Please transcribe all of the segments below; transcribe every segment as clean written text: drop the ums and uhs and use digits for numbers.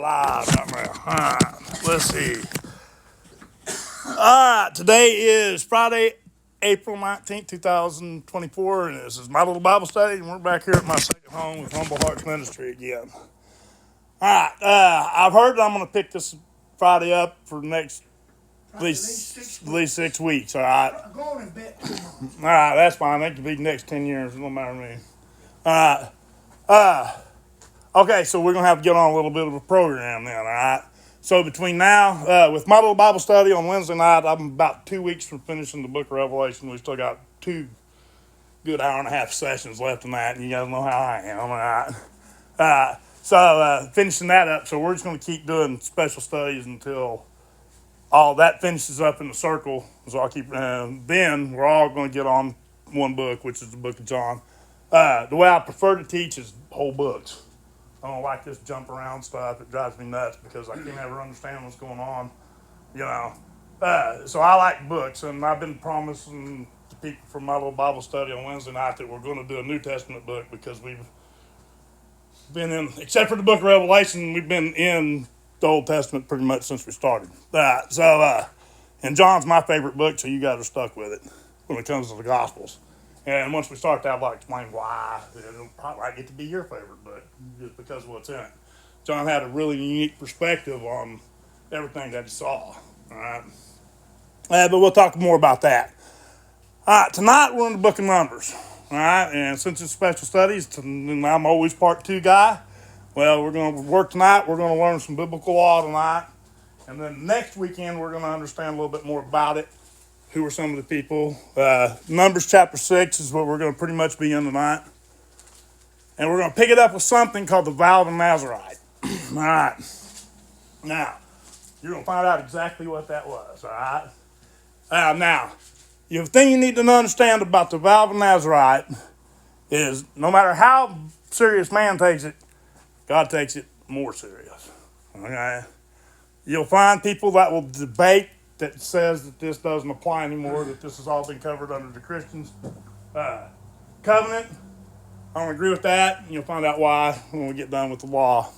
live right now. All right, let's see. All right, today is Friday, April 19th, 2024, and this is my little Bible study, and we're back here at my second home with Humble Hearts Ministry again. All right, I've heard that I'm going to pick this Friday up for the next at least 6 weeks, all right? All right, that's fine. That could be the next 10 years. It don't matter to me. All right. Okay, so we're going to have to get on a little bit of a program then, all right? So between now, with my little Bible study on Wednesday night, I'm about 2 weeks from finishing the book of Revelation. We still got 2 good hour-and-a-half sessions left in that, and you guys know how I am, all right? So finishing that up, so we're just going to keep doing special studies until all that finishes up in the circle. So I'll keep, then we're all going to get on one book, which is the book of John. The way I prefer to teach is whole books. I don't like this jump around stuff. It drives me nuts because I can't ever understand what's going on, you know. So I like books, and I've been promising to people from my little Bible study on Wednesday night that we're going to do a New Testament book because we've been in, except for the book of Revelation, we've been in the Old Testament pretty much since we started. And John's my favorite book, so you guys are stuck with it when it comes to the Gospels. And once we start that, I'll explain why. It'll probably get to be your favorite book just because of what's in it. John had a really unique perspective on everything that he saw. All right, but we'll talk more about that. All right, tonight we're in the book of Numbers. All right, and since it's special studies, and I'm always part 2 guy. Well, we're going to work tonight. We're going to learn some biblical law tonight, and then next weekend we're going to understand a little bit more about it. Who are some of the people? Numbers chapter 6 is what we're going to pretty much be in tonight. And we're going to pick it up with something called the Vow of the Nazarite. All right. Now, you're going to find out exactly what that was, all right? Now, the thing you need to understand about the Vow of the Nazarite is no matter how serious man takes it, God takes it more serious, okay? You'll find people that will debate that says that this doesn't apply anymore, that this has all been covered under the Christians' covenant. I don't agree with that, and you'll find out why when we get done with the law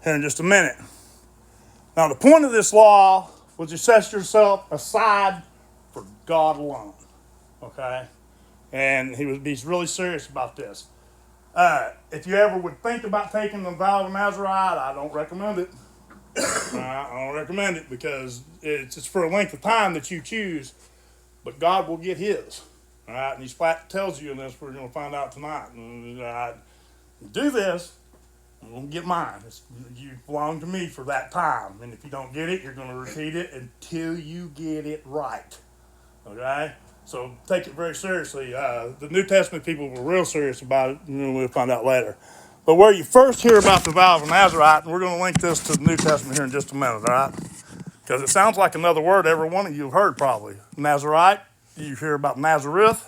here in just a minute. Now, the point of this law was to set yourself aside for God alone, okay? And he's really serious about this. If you ever would think about taking the vow of Nazarite, I don't recommend it. I don't recommend it because it's for a length of time that you choose, but God will get his. All right, and he flat tells you in this, we're going to find out tonight. Do this, I'm going to get mine. You belong to me for that time, and if you don't get it, you're going to repeat it until you get it right. Okay? So take it very seriously. The New Testament people were real serious about it, and we'll find out later. But where you first hear about the vow of Nazarite, and we're going to link this to the New Testament here in just a minute, all right? Because it sounds like another word every one of you have heard probably. Nazarite, you hear about Nazareth,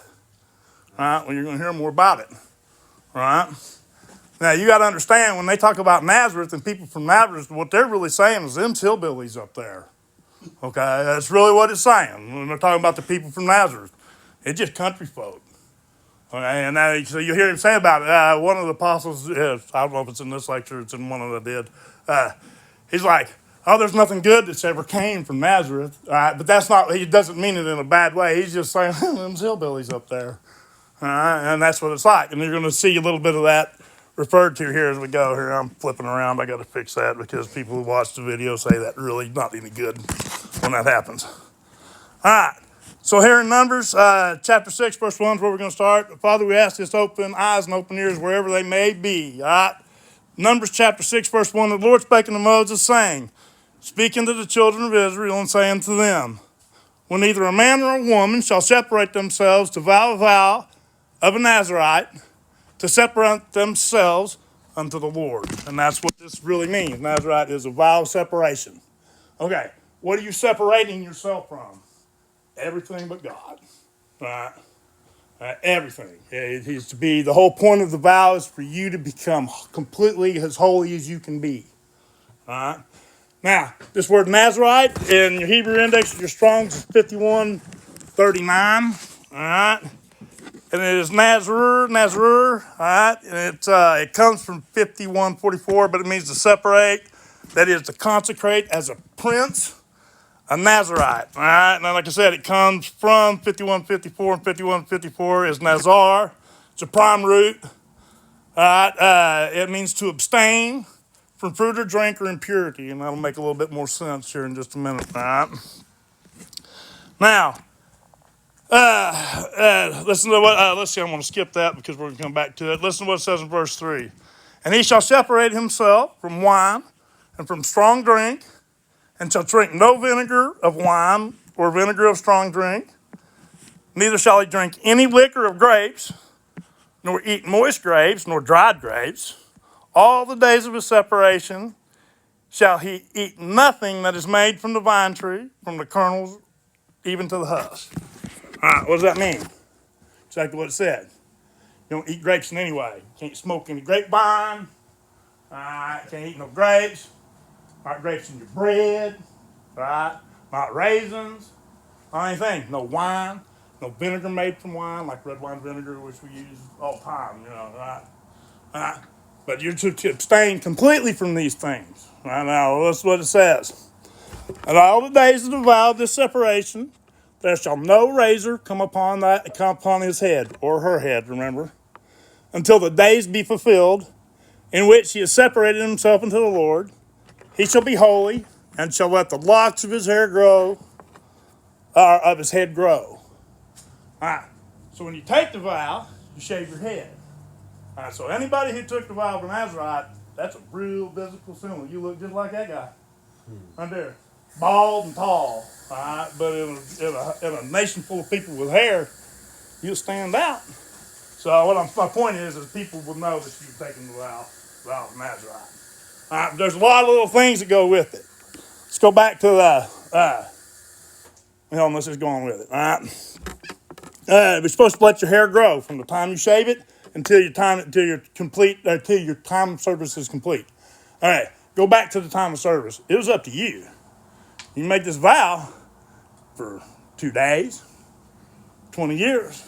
all right? Well, you're going to hear more about it, all right? Now, you got to understand, when they talk about Nazareth and people from Nazareth, what they're really saying is them hillbillies up there, okay? That's really what it's saying when they're talking about the people from Nazareth. It's just country folk. Okay, and now, so you hear him say about it. One of the apostles, I don't know if it's in this lecture, it's in one that I did. He's like, oh, there's nothing good that's ever came from Nazareth. All right, but that's not, he doesn't mean it in a bad way. He's just saying, them hillbillies up there. All right, and that's what it's like. And you're going to see a little bit of that referred to here as we go. Here, I'm flipping around. I got to fix that because people who watch the video say that really not any good when that happens. All right. So here in Numbers, chapter 6, verse 1 is where we're going to start. Father, we ask this, open eyes and open ears wherever they may be. All right? Numbers chapter 6, verse 1, the Lord spake unto Moses, saying, speaking to the children of Israel and saying to them, when either a man or a woman shall separate themselves to vow a vow of a Nazarite, to separate themselves unto the Lord. And that's what this really means. Nazarite is a vow of separation. Okay, what are you separating yourself from? Everything but God, right? Everything. It is to be, the whole point of the vow is for you to become completely as holy as you can be, all right? Now, this word Nazarite in your Hebrew index, your Strong's is 5139, all right? And it is Nazarur, all right? And it comes from 5144, but it means to separate. that is to consecrate as a prince, a Nazarite. All right, now like I said, it comes from 5154, and 5154 is Nazar. It's a prime root. All right, it means to abstain from fruit or drink or impurity, and that'll make a little bit more sense here in just a minute. All right. Now, listen to what. Let's see. I'm going to skip that because we're going to come back to it. Listen to what it says in verse 3. And he shall separate himself from wine and from strong drink, and shall drink no vinegar of wine or vinegar of strong drink. Neither shall he drink any liquor of grapes, nor eat moist grapes, nor dried grapes. All the days of his separation shall he eat nothing that is made from the vine tree, from the kernels even to the husk. All right, what does that mean? Exactly what it said. You don't eat grapes in any way. You can't smoke any grapevine. All right, can't eat no grapes. Not grapes in your bread. Right? Not raisins. Not anything. No wine. No vinegar made from wine, like red wine vinegar, which we use all the time, right? But you're to abstain completely from these things. Right now, that's what it says. And all the days of the vow of this separation, there shall no razor come upon his head, or her head, remember, until the days be fulfilled, in which he has separated himself unto the Lord. He shall be holy, and shall let the locks of his hair grow, of his head grow. All right. So when you take the vow, you shave your head. All right. So anybody who took the vow of a Nazarite, that's a real physical symbol. You look just like that guy, right there, bald and tall. All right. But in a nation full of people with hair, you'll stand out. So my point is people will know that you've taken the vow of Nazarite. All right. There's a lot of little things that go with it. Let's go back to let's just go on with it. All right. You're supposed to let your hair grow from the time you shave it until your time of service is complete. All right, go back to the time of service. It was up to you. You can make this vow for 2 days, 20 years.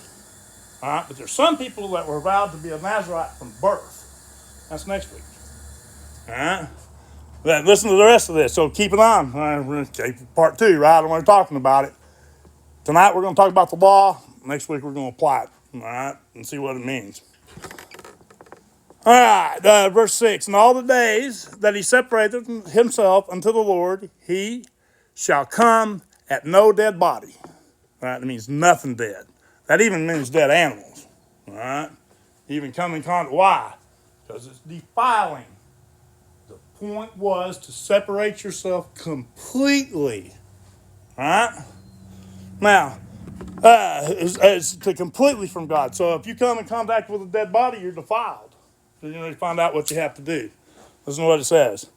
All right, but there's some people that were vowed to be a Nazarite from birth. That's next week. All right. Then listen to the rest of this. So keep it on. Part 2, right? I'm already talking about it. Tonight we're going to talk about the law. Next week we're going to apply it, all right, and see what it means. All right, verse 6. And all the days that he separated himself unto the Lord, he shall come at no dead body. All right, that means nothing dead. That even means dead animals. All right, even come in contact. Why? Because it's defiling. The point was to separate yourself completely. All right? Now, it's to completely from God. So if you come in contact with a dead body, you're defiled. So you find out what you have to do. Listen to what it says.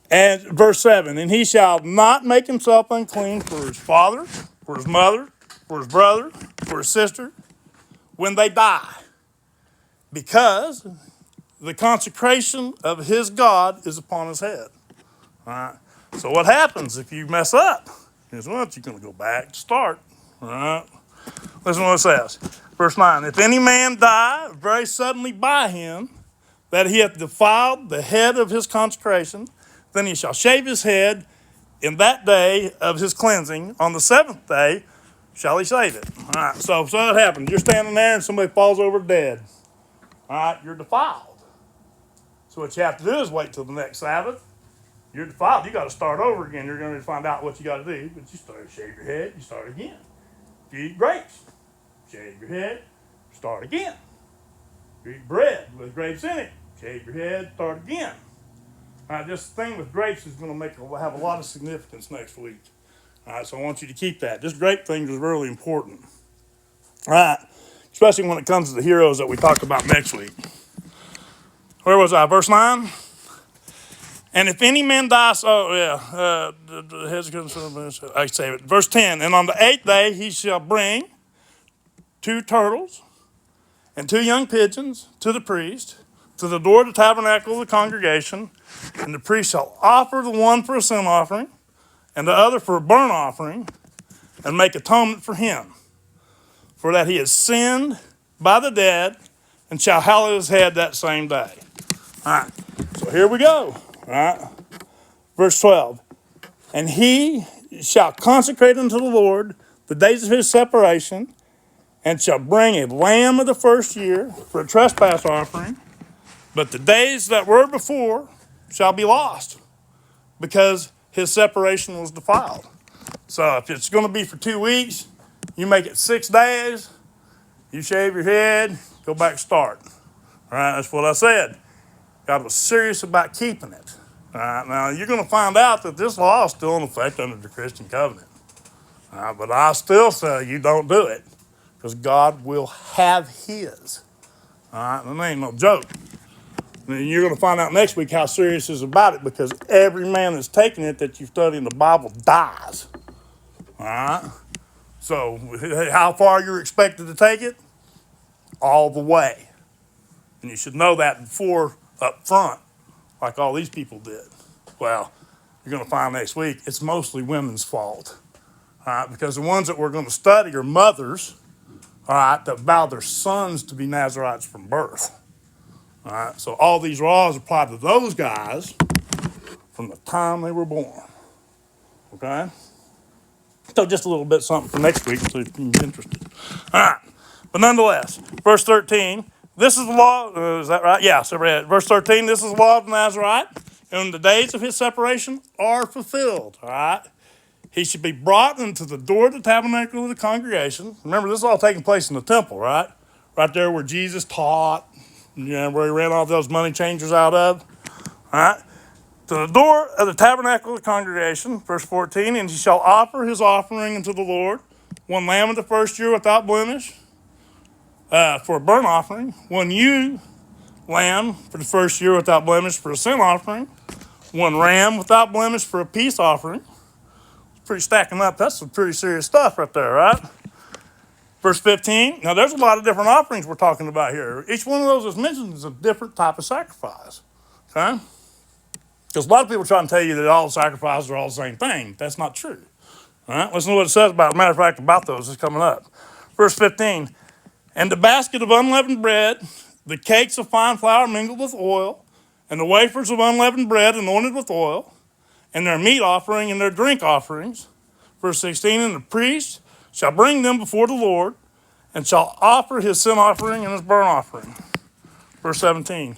And verse 7, and he shall not make himself unclean for his father, for his mother, for his brother, for his sister, when they die, because the consecration of his God is upon his head. All right. So what happens if you mess up? Is you're going to go back to start. All right. Listen to what it says. Verse 9. If any man die very suddenly by him, that he hath defiled the head of his consecration, then he shall shave his head in that day of his cleansing. On the 7th day shall he shave it. All right. So what happens? You're standing there and somebody falls over dead. All right. You're defiled. So what you have to do is wait till the next Sabbath. You're defiled. You got to start over again. You're going to find out what you got to do. But you shave your head. You start again. If you eat grapes, shave your head. Start again. If you eat bread with grapes in it, shave your head. Start again. All right, this thing with grapes is going to have a lot of significance next week. All right, so I want you to keep that. This grape thing is really important. All right, especially when it comes to the heroes that we talk about next week. Where was I? Verse 9? And if any man dies, I save it. Verse 10, and on the 8th day he shall bring 2 turtles and 2 young pigeons to the priest, to the door of the tabernacle of the congregation, and the priest shall offer the one for a sin offering, and the other for a burnt offering, and make atonement for him, for that he has sinned by the dead, and shall hallow his head that same day. All right, so here we go. All right. Verse 12. And he shall consecrate unto the Lord the days of his separation, and shall bring a lamb of the first year for a trespass offering. But the days that were before shall be lost, because his separation was defiled. So if it's going to be for 2 weeks, you make it 6 days, you shave your head, go back start. All right, that's what I said. God was serious about keeping it. All right, now you're going to find out that this law is still in effect under the Christian covenant. All right, but I still say you don't do it, because God will have his. All right, and that ain't no joke. And you're going to find out next week how serious is about it, because every man that's taking it that you study in the Bible dies. All right? So how far you're expected to take it? All the way. And you should know that before up front, like all these people did. Well, you're going to find next week it's mostly women's fault. All right? Because the ones that we're going to study are mothers, all right, that vow their sons to be Nazarites from birth. All right, so all these laws apply to those guys from the time they were born. Okay? So just a little bit something for next week so you can be interested. All right, but nonetheless, verse 13, this is the law, is that right? Yeah, so verse 13, this is the law of the Nazarite, and the days of his separation are fulfilled. All right? He should be brought into the door of the tabernacle of the congregation. Remember, this is all taking place in the temple, right? Right there where Jesus taught, where he ran all those money changers out of. All right? To the door of the tabernacle of the congregation, verse 14, and he shall offer his offering unto the Lord, 1 lamb of the first year without blemish, for a burnt offering, 1 ewe lamb for the first year without blemish for a sin offering, 1 ram without blemish for a peace offering. It's pretty stacking up. That's some pretty serious stuff right there, right? Verse 15, now there's a lot of different offerings we're talking about here. Each one of those is mentioned as a different type of sacrifice, okay? Because a lot of people try to tell you that all the sacrifices are all the same thing. That's not true, all right? Listen to what it says about, as a matter of fact, about those. It's coming up. Verse 15, and the basket of unleavened bread, the cakes of fine flour mingled with oil, and the wafers of unleavened bread anointed with oil, and their meat offering and their drink offerings. Verse 16, and the priest shall bring them before the Lord, and shall offer his sin offering and his burnt offering. Verse 17,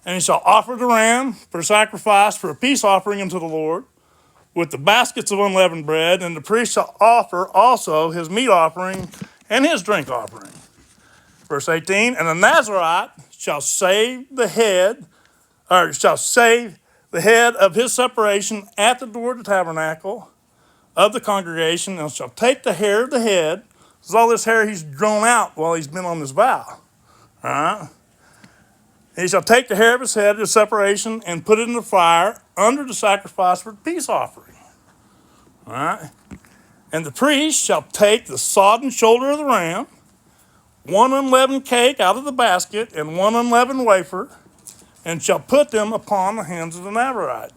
and he shall offer the ram for sacrifice for a peace offering unto the Lord, with the baskets of unleavened bread, and the priest shall offer also his meat offering and his drink offering. Verse 18, and the Nazarite shall shave the head of his separation at the door of the tabernacle of the congregation, and shall take the hair of the head. This is all this hair he's grown out while he's been on this vow. All right? And he shall take the hair of his head, his separation, and put it in the fire under the sacrifice for the peace offering. All right? And the priest shall take the sodden shoulder of the ram, 1 unleavened cake out of the basket, and 1 unleavened wafer, and shall put them upon the hands of the Nazarite.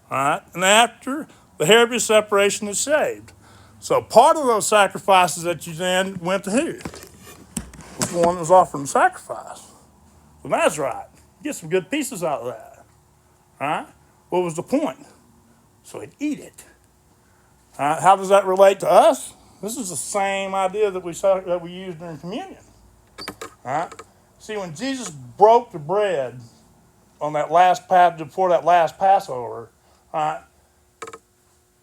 All right? And after the hair of his separation is shaved. So part of those sacrifices that you then went to who? Was the one that was offering the sacrifice. The Nazarite. Get some good pieces out of that. All right? What was the point? So he'd eat it. All right? How does that relate to us? This is the same idea that we used during communion. All right? See, when Jesus broke the bread on that before that last Passover, all right,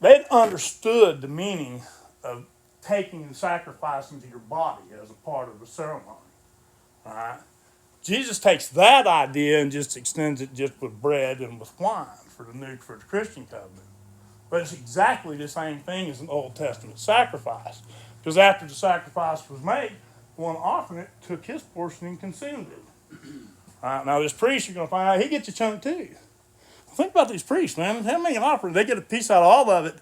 they'd understood the meaning of taking the sacrifice into your body as a part of the ceremony. All right? Jesus takes that idea and just extends it just with bread and with wine for the Christian covenant. But it's exactly the same thing as an Old Testament sacrifice. Because after the sacrifice was made, the one offering it took his portion and consumed it. All right, now this priest, you're going to find out, he gets a chunk too. Think about these priests, man. How many offerings? They get a piece out of all of it.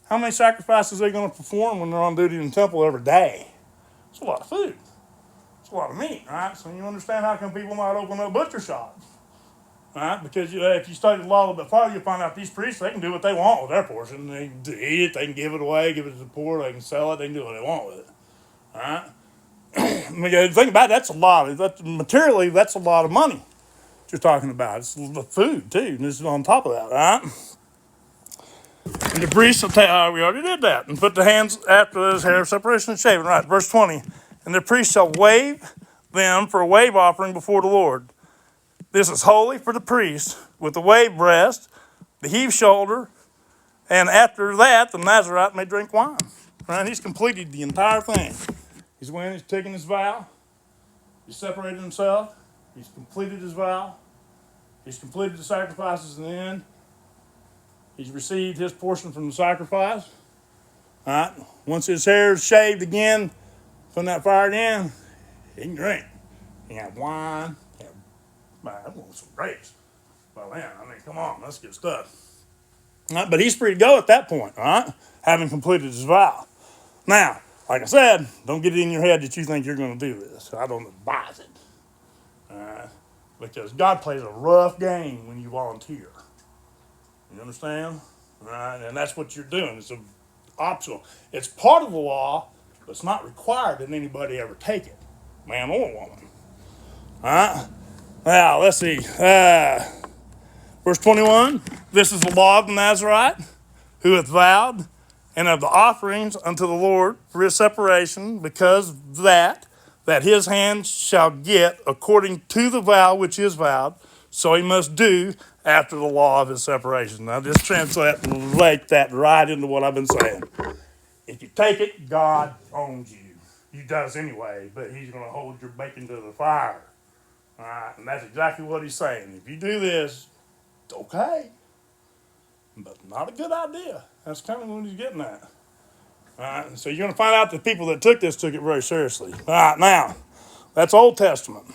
How many sacrifices are they going to perform when they're on duty in the temple every day? It's a lot of food. It's a lot of meat, right? So you understand how come people might open up butcher shops, right? Because if you study the law a little bit farther, you'll find out these priests, they can do what they want with their portion. They can eat it, they can give it away, give it to the poor, they can sell it, they can do what they want with it, all right? I mean, think about it, materially, that's a lot of money you're talking about. It's the food, too, and this is on top of that, right? And the priest will tell, we already did that, and put the hands after his hair of separation and shaving. Right, verse 20. And the priest shall wave them for a wave offering before the Lord. This is holy for the priest, with the waved breast, the heaved shoulder, and after that, the Nazarite may drink wine. Right, he's completed the entire thing. He's taken his vow. He's separated himself. He's completed his vow. He's completed the sacrifices in the end. He's received his portion from the sacrifice. All right. Once his hair is shaved again from that fire again, he can drink. He can have wine. I want some grapes. Well, man, I mean, come on, let's get stuff. All right, but he's free to go at that point, all right, having completed his vow. Now, like I said, don't get it in your head that you think you're going to do this. I don't advise it. Because God plays a rough game when you volunteer. You understand? All right, and that's what you're doing. It's optional. It's part of the law, but it's not required that anybody ever take it, man or woman. All right? Now, let's see. Verse 21, this is the law of the Nazarite, who hath vowed, and of the offerings unto the Lord for his separation, because that his hand shall get according to the vow which is vowed, so he must do after the law of his separation. Now, just translate and relate that right into what I've been saying. If you take it, God owns you. He does anyway, but he's going to hold your bacon to the fire. All right, and that's exactly what he's saying. If you do this, it's okay, but not a good idea. That's kind of what he's getting at. All right, so you're going to find out the people that took this took it very seriously. All right, now, that's Old Testament.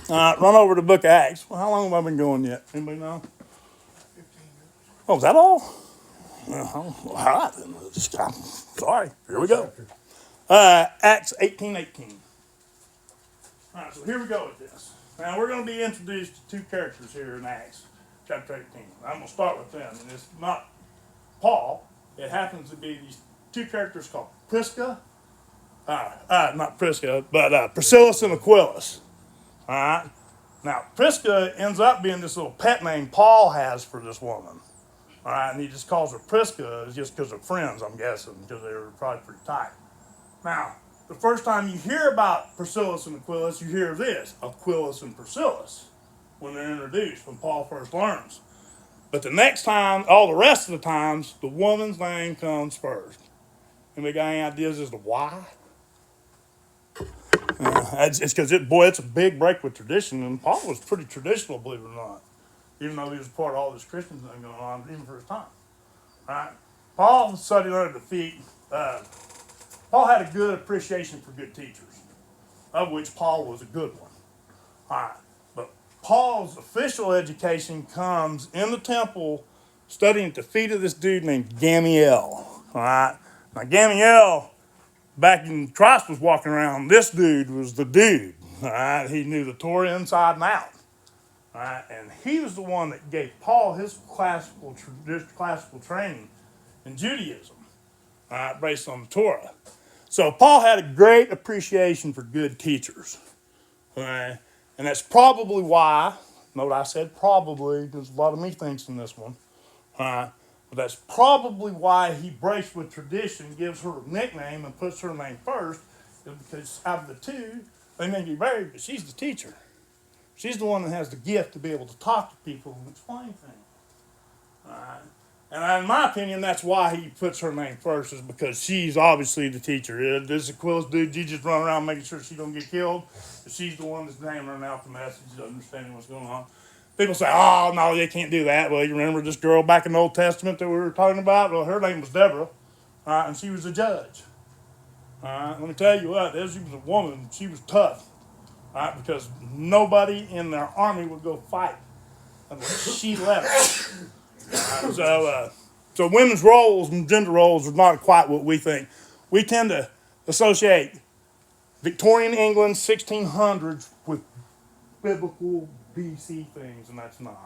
All right, run over to the book of Acts. Well, how long have I been going yet? Anybody know? 15 minutes. Oh, is that all? Well, all right, then. Sorry, here we go. Acts 18:18. All right, so here we go with this. Now, we're going to be introduced to two characters here in Acts chapter 18. I'm going to start with them, and it's not Paul. It happens to be these two characters called Prisca, not Prisca, but Priscilla and Aquilus. All right. Now, Prisca ends up being this little pet name Paul has for this woman. All right, and he just calls her Prisca just because they're friends, I'm guessing, because they were probably pretty tight. Now, the first time you hear about Priscilla and Aquilus, you hear this, Aquilus and Priscilla, when they're introduced, when Paul first learns. But the next time, all the rest of the times, the woman's name comes first. Anybody got any ideas as to why? It's because, it's a big break with tradition, and Paul was pretty traditional, believe it or not, even though he was part of all this Christian thing going on, even for his time. Right? Paul studied under the feet. Paul had a good appreciation for good teachers, of which Paul was a good one. All right. But Paul's official education comes in the temple, studying at the feet of this dude named Gamaliel. All right. Now, Gamaliel, back when Christ was walking around, this dude was the dude. All right. He knew the Torah inside and out. All right. And he was the one that gave Paul his classical training in Judaism, all right, based on the Torah. So Paul had a great appreciation for good teachers. All right. And that's probably why, note I said probably, there's a lot of me thinks in this one. All right. But that's probably why he breaks with tradition, gives her a nickname, and puts her name first, is because out of the two, they may be married, but she's the teacher. She's the one that has the gift to be able to talk to people and explain things. All right. And in my opinion, that's why he puts her name first, is because she's obviously the teacher. This Aquilus dude, you just run around making sure she don't get killed. But she's the one that's hammering out the message, understanding what's going on. People say, oh, no, they can't do that. Well, you remember this girl back in the Old Testament that we were talking about? Well, her name was Deborah, and she was a judge. Let me tell you what, she was a woman. She was tough, because nobody in their army would go fight unless she left. So women's roles and gender roles are not quite what we think. We tend to associate Victorian England, 1600s, with biblical BC things, and that's not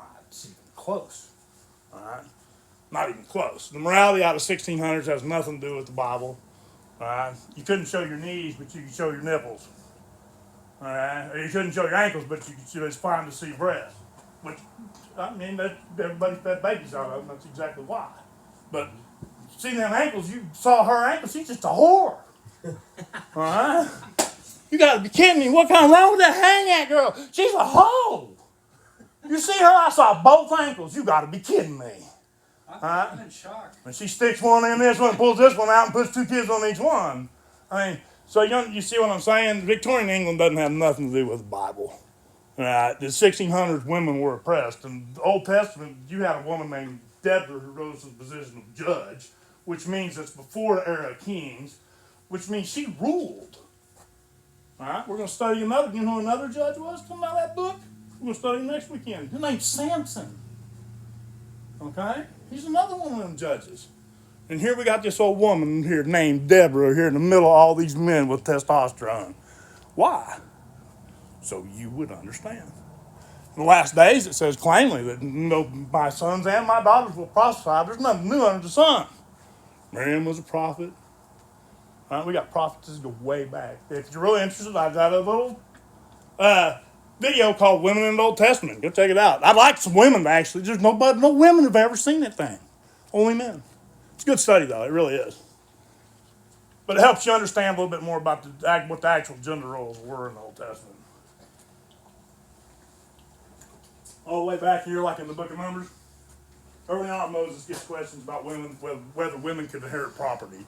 even close. All right? Not even close. The morality out of 1600s has nothing to do with the Bible. All right? You couldn't show your knees, but you could show your nipples. All right? Or you couldn't show your ankles, but it's fine to see breasts. Which, I mean, everybody fed babies out of them. That's exactly why. But see them ankles, you saw her ankles, she's just a whore. Alright? You gotta be kidding me. What kind of wrong with that hang that girl? She's a hoe. You see her? I saw both ankles. You gotta be kidding me. I'm in shock. And she sticks one in this one, pulls this one out, and puts 2 kids on each one. I mean, so you see what I'm saying? Victorian England doesn't have nothing to do with the Bible. Right? The 1600s, women were oppressed. In the Old Testament, you had a woman named Deborah who rose to the position of judge, which means it's before the era of kings, which means she ruled. All right, we're going to study another. You know who another judge was coming out of that book? We're going to study next weekend. His name's Samson. Okay? He's another one of them judges. And here we got this old woman here named Deborah here in the middle of all these men with testosterone. Why? So you would understand. In the last days, it says plainly that my sons and my daughters will prophesy. There's nothing new under the sun. Miriam was a prophet. All right, we got prophets that go way back. If you're really interested, I've got a little video called Women in the Old Testament. Go check it out. I'd like some women, actually. There's no women have ever seen that thing. Only men. It's a good study, though. It really is. But it helps you understand a little bit more about what the actual gender roles were in the Old Testament. All the way back here, like in the book of Numbers, early on Moses gets questions about women, whether women could inherit property.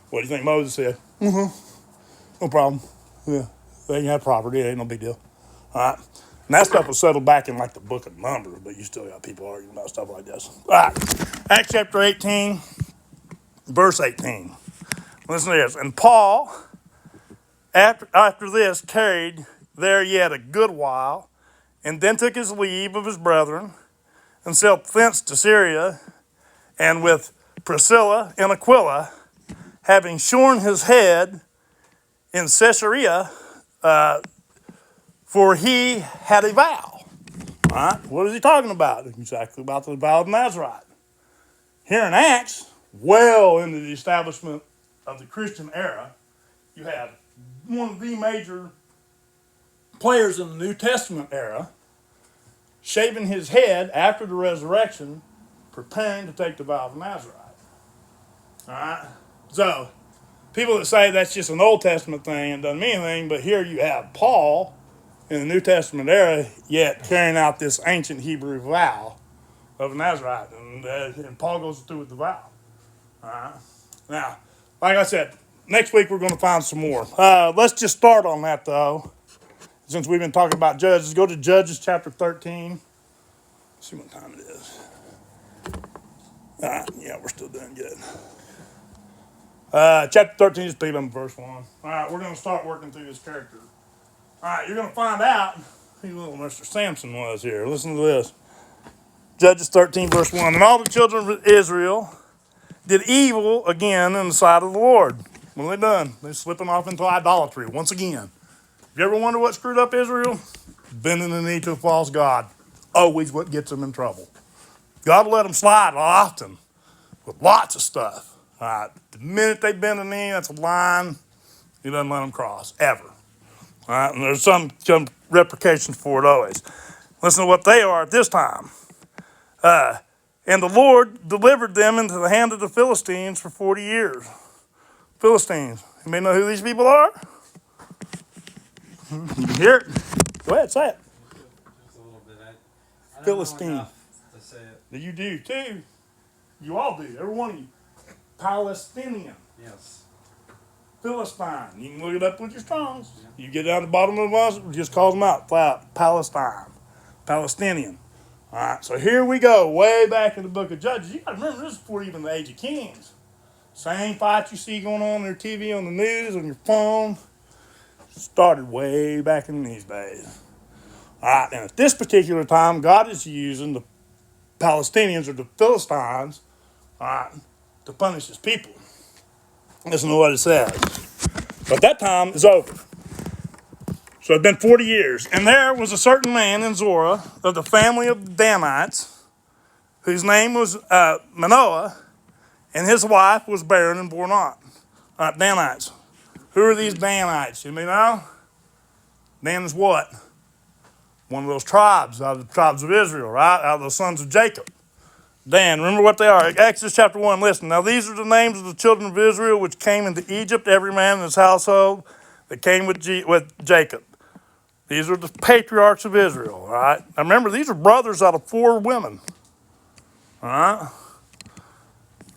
What do you think Moses said? No problem. Yeah, they can have property. It ain't no big deal. All right. And that stuff was settled back in like the book of Numbers, but you still got people arguing about stuff like this. All right. Acts chapter 18, verse 18. Listen to this. And Paul, after this, tarried there yet a good while, and then took his leave of his brethren, and sailed thence to Syria, and with Priscilla and Aquila, having shorn his head in Caesarea, for he had a vow. All right, what is he talking about? Exactly about the vow of Nazarite. Here in Acts, well into the establishment of the Christian era, you have one of the major players in the New Testament era shaving his head after the resurrection, preparing to take the vow of Nazarite. All right? So, people that say that's just an Old Testament thing and doesn't mean anything, but here you have Paul in the New Testament era, yet carrying out this ancient Hebrew vow of Nazarite. And Paul goes through with the vow. All right? Now, like I said, next week we're going to find some more. Let's just start on that, though. Since we've been talking about Judges, go to Judges chapter 13. Let's see what time it is. All right, yeah, we're still doing good. Chapter 13, just pick up verse 1. All right, we're going to start working through this character. All right, you're going to find out who little Mr. Samson was here. Listen to this. Judges 13, verse 1. And all the children of Israel did evil again in the sight of the Lord. What have they done? They're slipping off into idolatry once again. You ever wonder what screwed up Israel? Bending the knee to a false god. Always what gets them in trouble. God will let them slide often with lots of stuff. All right. The minute they bend the knee, that's a line. He doesn't let them cross, ever. All right. And there's some repercussions for it always. Listen to what they are at this time. And the Lord delivered them into the hand of the Philistines for 40 years. Philistines. You may know who these people are? You can hear it. Go ahead, say it. Just a little bit. I don't Philistine. know enough to say it. You do too. You all do. Every one of you. Palestinian. Yes. Philistine. You can look it up with your Strongs. Yeah. You get down to the bottom of the bus, just call them out. Flat. Palestine. Palestinian. All right. So here we go. Way back in the book of Judges. You got to remember this is before even the age of kings. Same fight you see going on your TV, on the news, on your phone. Started way back in these days. All right, and at this particular time, God is using the Palestinians or the Philistines, all right, to punish his people. Listen to what it says. But that time is over. So it's been 40 years. And there was a certain man in Zorah of the family of the Danites, whose name was Manoah, and his wife was barren and bore not. All right, Danites. Who are these Danites? You may know? Dan is what? One of those tribes, out of the tribes of Israel, right? Out of the sons of Jacob. Dan, remember what they are. Exodus chapter 1, listen. Now these are the names of the children of Israel which came into Egypt, every man in his household that came with Jacob. These are the patriarchs of Israel, all right? Now remember, these are brothers out of 4 women, all right?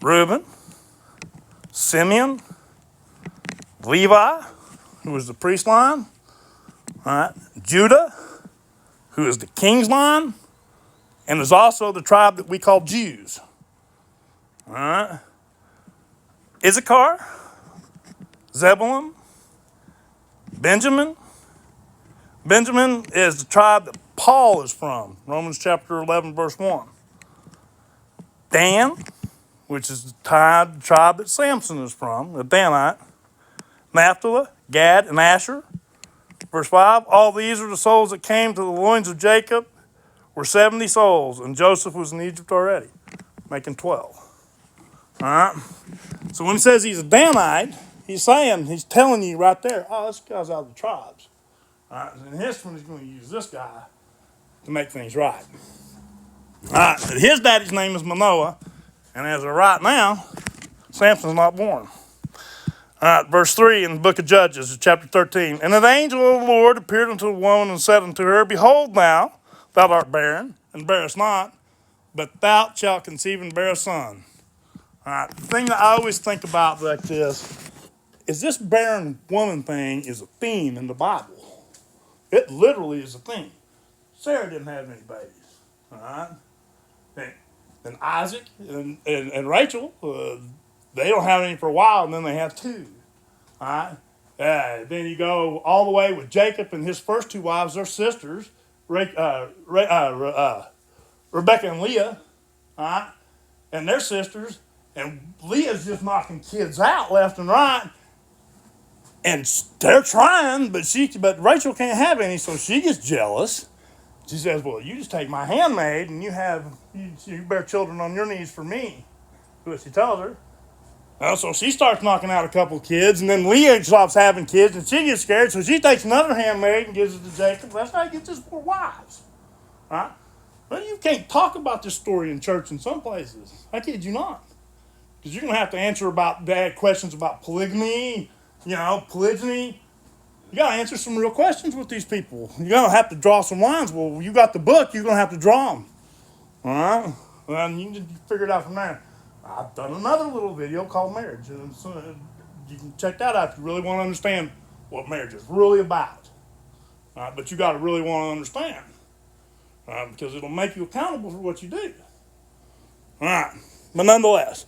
Reuben, Simeon, Levi, who was the priest line, all right? Judah, who is the king's line, and is also the tribe that we call Jews, all right? Issachar, Zebulun, Benjamin. Benjamin is the tribe that Paul is from, Romans chapter 11, verse 1. Dan, which is the tribe that Samson is from, the Danite. Naphtali, Gad, and Asher. Verse 5, all these are the souls that came to the loins of Jacob, were 70 souls, and Joseph was in Egypt already, making 12. All right? So when he says he's a Danite, he's telling you right there, oh, this guy's out of the tribes. All right? And his one is going to use this guy to make things right. All right, but his daddy's name is Manoah, and as of right now, Samson's not born. All right, verse 3 in the book of Judges, chapter 13. And an angel of the Lord appeared unto a woman and said unto her, behold now, thou art barren, and bearest not, but thou shalt conceive and bear a son. All right, the thing that I always think about like this is this barren woman thing is a theme in the Bible. It literally is a theme. Sarah didn't have any babies. All right? And Isaac and Rachel, they don't have any for a while, and then they have 2. All right? Then you go all the way with Jacob and his first 2 wives, their sisters, Rebecca and Leah, all right? And their sisters, and Leah's just knocking kids out left and right, and they're trying, but Rachel can't have any, so she gets jealous. She says, well, you just take my handmaid and you bear children on your knees for me. That's what she tells her. So she starts knocking out a couple of kids, and then Leah stops having kids, and she gets scared, so she takes another handmaid and gives it to Jacob. That's how he gets his 4 wives. Right? Well, you can't talk about this story in church in some places. I kid you not. Because you're going to have to answer about questions about polygamy, polygyny. You got to answer some real questions with these people. You're going to have to draw some lines. Well, you got the book. You're going to have to draw them. All right? Well, you can figure it out from there. I've done another little video called Marriage. And so you can check that out if you really want to understand what marriage is really about. All right? But you got to really want to understand. Because it'll make you accountable for what you do. All right? But nonetheless.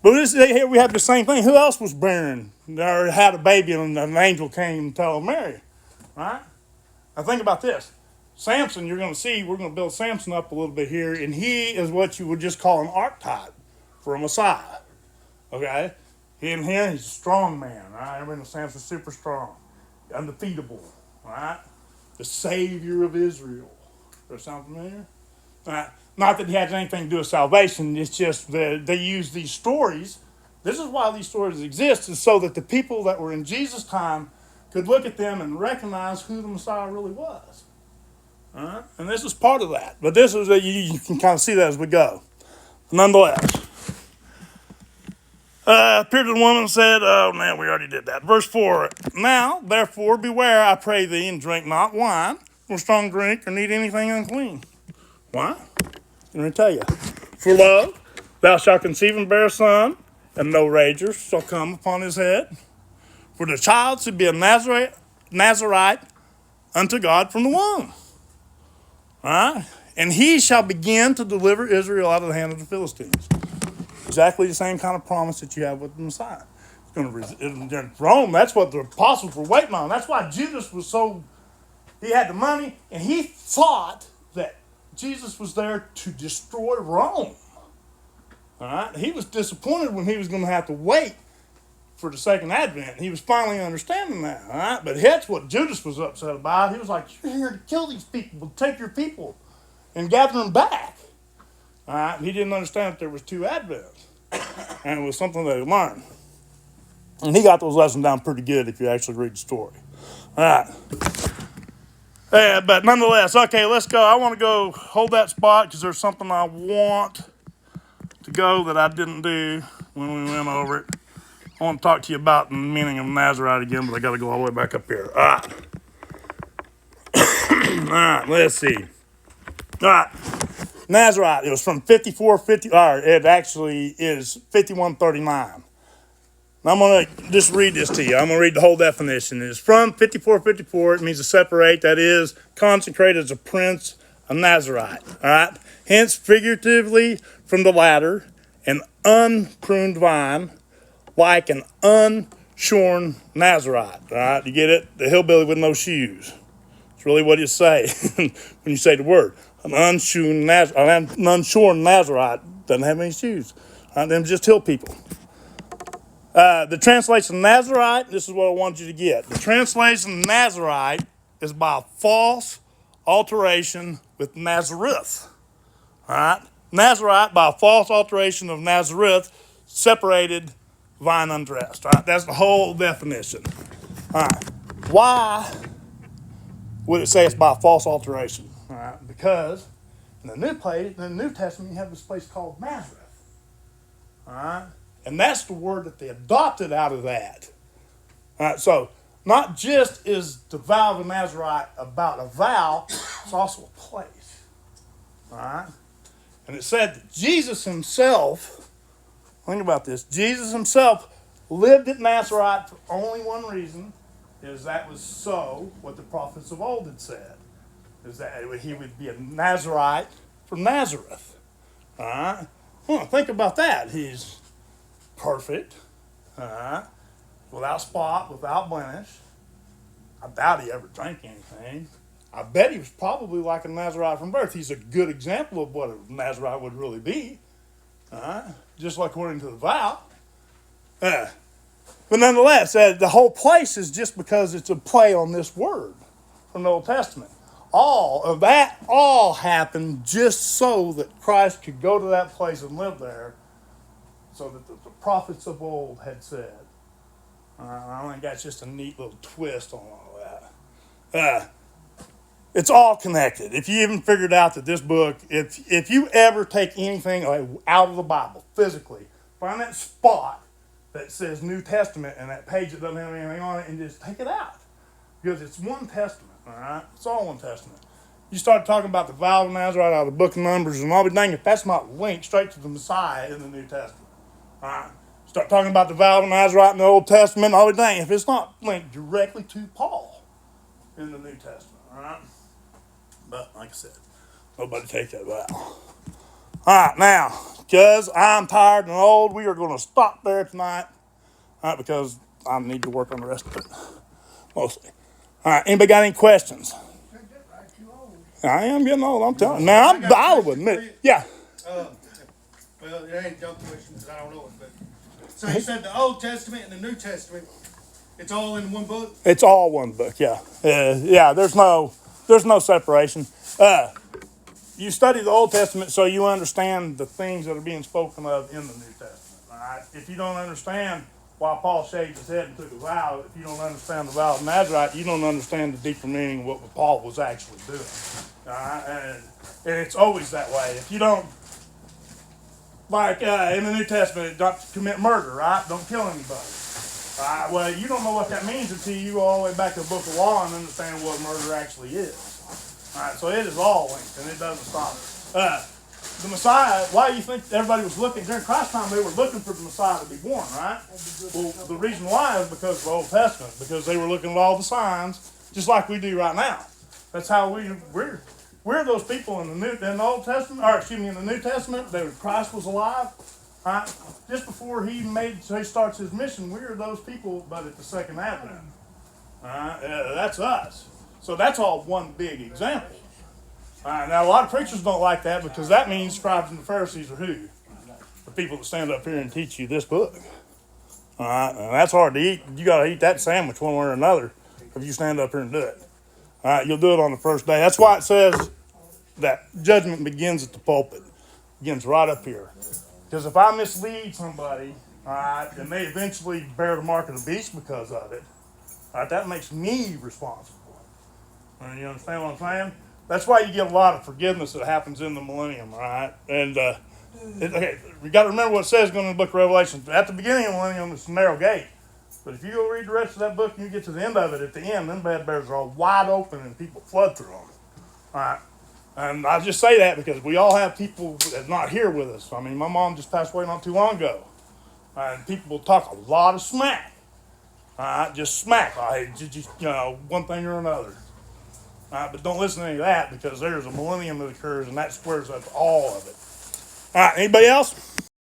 But here we have the same thing. Who else was barren or had a baby and an angel came and told Mary? Right? Now think about this. Samson, you're going to see, we're going to build Samson up a little bit here, and he is what you would just call an archetype for a Messiah. Okay? In here, he's a strong man. Right? Everybody knows Samson's super strong. Undefeatable. Right? The Savior of Israel. Does that sound familiar? Right? Not that he has anything to do with salvation. It's just that they use these stories. This is why these stories exist, is so that the people that were in Jesus' time could look at them and recognize who the Messiah really was. All right? And this is part of that. But this is you can kind of see that as we go. Nonetheless, appeared to the woman and said, oh, man, we already did that. Verse 4, now, therefore, beware, I pray thee, and drink not wine, or strong drink, or need anything unclean. Why? Let me tell you. For lo, thou shalt conceive and bear a son, and no rager shall come upon his head. For the child should be a Nazarite unto God from the womb. All right? And he shall begin to deliver Israel out of the hand of the Philistines. Exactly the same kind of promise that you have with the Messiah. It's going to in Rome, that's what the apostles were waiting on. That's why Judas was he had the money, and he thought that Jesus was there to destroy Rome. All right? He was disappointed when he was going to have to wait for the second advent. He was finally understanding that. All right? But that's what Judas was upset about. He was like, you're here to kill these people, take your people, and gather them back. All right? He didn't understand that there was 2 advents. And it was something that he learned. And he got those lessons down pretty good if you actually read the story. All right. But nonetheless, okay, let's go. I want to go hold that spot because there's something I want ago that I didn't do when we went over it. I want to talk to you about the meaning of Nazarite again, but I got to go all the way back up here. All right. All right, let's see. All right. Nazarite, it was from 5450, or it actually is 5139. I'm going to just read this to you. I'm going to read the whole definition. It's from 5454. It means to separate, that is, consecrate as a prince, a Nazarite. All right? Hence, figuratively, from the latter, an unpruned vine, like an unshorn Nazarite. All right? You get it? The hillbilly with no shoes. It's really what you say when you say the word. An unshorn Nazarite doesn't have any shoes. All right? Them just hill people. The translation Nazarite, this is what I want you to get. The translation Nazarite is by false alteration with Nazareth. All right? Nazarite by false alteration of Nazareth, separated, vine undressed. All right? That's the whole definition. All right. Why would it say it's by false alteration? All right? Because in the New Testament, you have this place called Nazareth. All right? And that's the word that they adopted out of that. All right, so not just is the vow of the Nazarite about a vow, it's also a place. All right? And it said that Jesus himself, think about this, Jesus himself lived at Nazarite for only one reason, is that was so what the prophets of old had said, is that he would be a Nazarite from Nazareth. All right? Well, think about that. He's perfect, without spot, without blemish. I doubt he ever drank anything. I bet he was probably like a Nazarite from birth. He's a good example of what a Nazarite would really be, just like according to the vow. But nonetheless, the whole place is just because it's a play on this word from the Old Testament. All of that happened just so that Christ could go to that place and live there, so that the prophets of old had said. I think that's just a neat little twist on all that. It's all connected. If you even figured out that this book, if you ever take anything out of the Bible physically, find that spot that says New Testament and that page that doesn't have anything on it and just take it out. Because it's one testament, all right? It's all one testament. You start talking about the vow of Nazarite out of the book of Numbers, and I'll be dang if that's not linked straight to the Messiah in the New Testament. All right. Start talking about the vow of Nazarite in the Old Testament, I'll be dang if it's not linked directly to Paul in the New Testament. All right. But like I said, nobody take that vow. All right, now, because I'm tired and old, we are going to stop there tonight. All right, because I need to work on the rest of it, mostly. All right, anybody got any questions? I am getting old, I'm telling you. Now, I will admit it. Yeah. Well, it ain't dumb questions, I don't know it, but so you said the Old Testament and the New Testament, it's all in one book? It's all one book, yeah. There's no separation. You study the Old Testament so you understand the things that are being spoken of in the New Testament. All right? If you don't understand why Paul shaved his head and took a vow, if you don't understand the vow of Nazarite, you don't understand the deeper meaning of what Paul was actually doing. All right? And it's always that way. If you don't, like in the New Testament, don't commit murder, right? Don't kill anybody. Right? Well, you don't know what that means until you go all the way back to the book of law and understand what murder actually is. All right, so it is all linked, and it doesn't stop. The Messiah, why do you think everybody was looking, during Christ's time, they were looking for the Messiah to be born, right? Well, the reason why is because of the Old Testament, because they were looking at all the signs, just like we do right now. That's how we're those people in the Old Testament, or excuse me, in the New Testament, Christ was alive. Right? Just before he starts his mission, we're those people, but at the second advent. That's us. So that's all one big example. Now, a lot of preachers don't like that because that means scribes and the Pharisees are who? The people that stand up here and teach you this book. All right, and that's hard to eat. You got to eat that sandwich one way or another if you stand up here and do it. All right, you'll do it on the first day. That's why it says that judgment begins at the pulpit. Begins right up here. Because if I mislead somebody, all right, and they eventually bear the mark of the beast because of it, all right, that makes me responsible. You understand what I'm saying? That's why you get a lot of forgiveness that happens in the millennium, right? And Okay, we got to remember what it says going in the book of Revelation. At the beginning of the millennium, it's a narrow gate. But if you go read the rest of that book and you get to the end of it, at the end, them bad bears are all wide open and people flood through them. All right. And I just say that because we all have people that's not here with us. I mean, my mom just passed away not too long ago. And people will talk a lot of smack. All right, just smack. Just one thing or another. All right, but don't listen to any of that because there's a millennium that occurs and that squares up all of it. All right, anybody else?